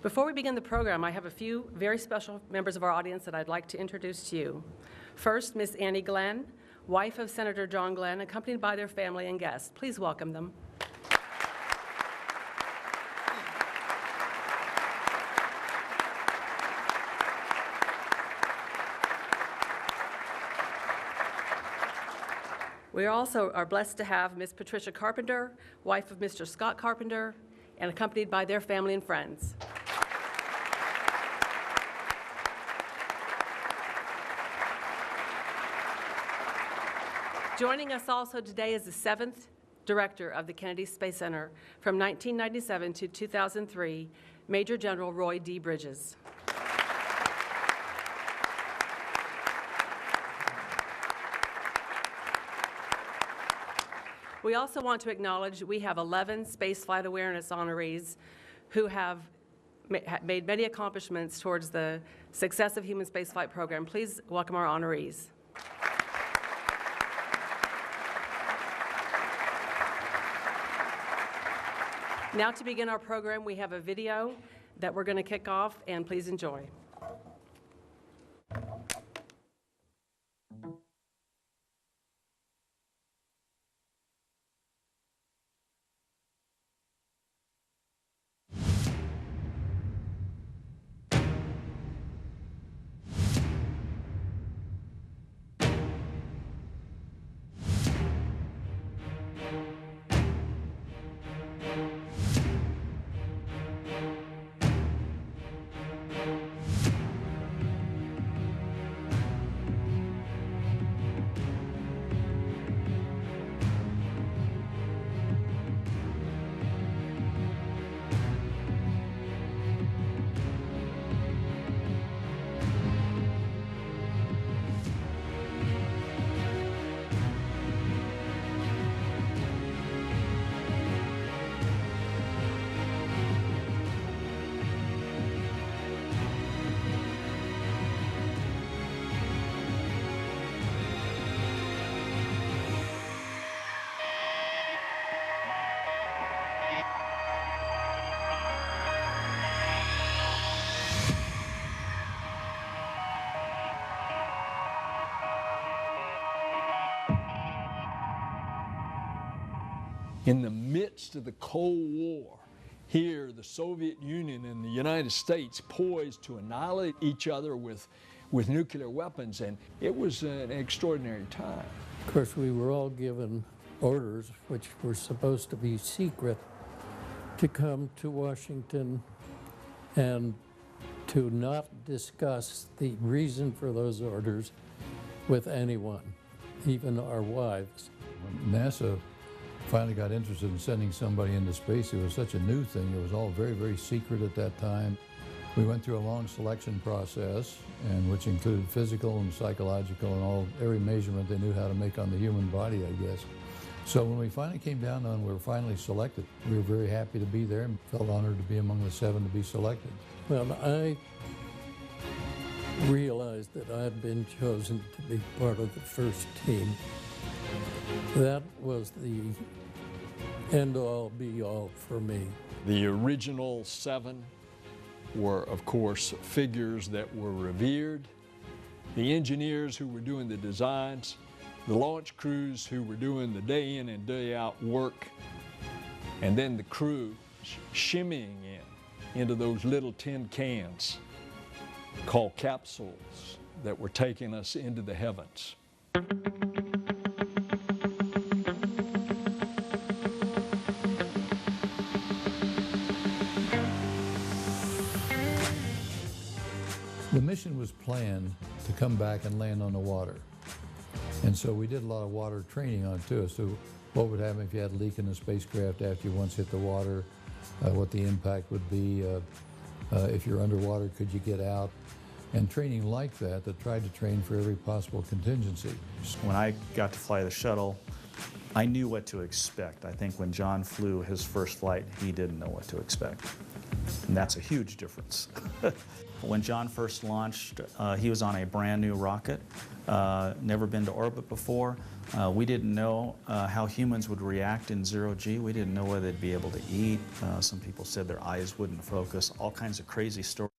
Before we begin the program, I have a few very special members of our audience that I'd like to introduce to you. First, Miss Annie Glenn, wife of Senator John Glenn, accompanied by their family and guests. Please welcome them. We also are blessed to have Miss Patricia Carpenter, wife of Mr. Scott Carpenter, and accompanied by their family and friends. Joining us also today is the 7th director of the Kennedy Space Center from 1997 to 2003, Major General Roy D. Bridges. We also want to acknowledge we have 11 spaceflight awareness honorees who have made many accomplishments towards the success of human spaceflight program. Please welcome our honorees. Now to begin our program, we have a video that we're going to kick off, and please enjoy. In the midst of the Cold War, here the Soviet Union and the United States poised to annihilate each other with nuclear weapons, and it was an extraordinary time. Of course, we were all given orders, which were supposed to be secret, to come to Washington and to not discuss the reason for those orders with anyone, even our wives. When NASA finally got interested in sending somebody into space, it was such a new thing. It was all very, very secret at that time. We went through a long selection process, and which included physical and psychological and every measurement they knew how to make on the human body, I guess. So when we finally came down and we were finally selected, we were very happy to be there and felt honored to be among the 7 to be selected. Well, I realized that I had been chosen to be part of the first team. That was the end-all, be-all for me. The original 7 were, of course, figures that were revered, the engineers who were doing the designs, the launch crews who were doing the day in and day out work, and then the crew shimmying into those little tin cans called capsules that were taking us into the heavens. The mission was planned to come back and land on the water. And so we did a lot of water training on it too, as to what would happen if you had a leak in the spacecraft after you once hit the water, what the impact would be, if you're underwater, could you get out? And training like that tried to train for every possible contingency. When I got to fly the shuttle, I knew what to expect. I think when John flew his first flight, he didn't know what to expect. And that's a huge difference. When John first launched, he was on a brand new rocket, never been to orbit before. We didn't know how humans would react in zero-G. We didn't know whether they'd be able to eat. Some people said their eyes wouldn't focus, all kinds of crazy stories.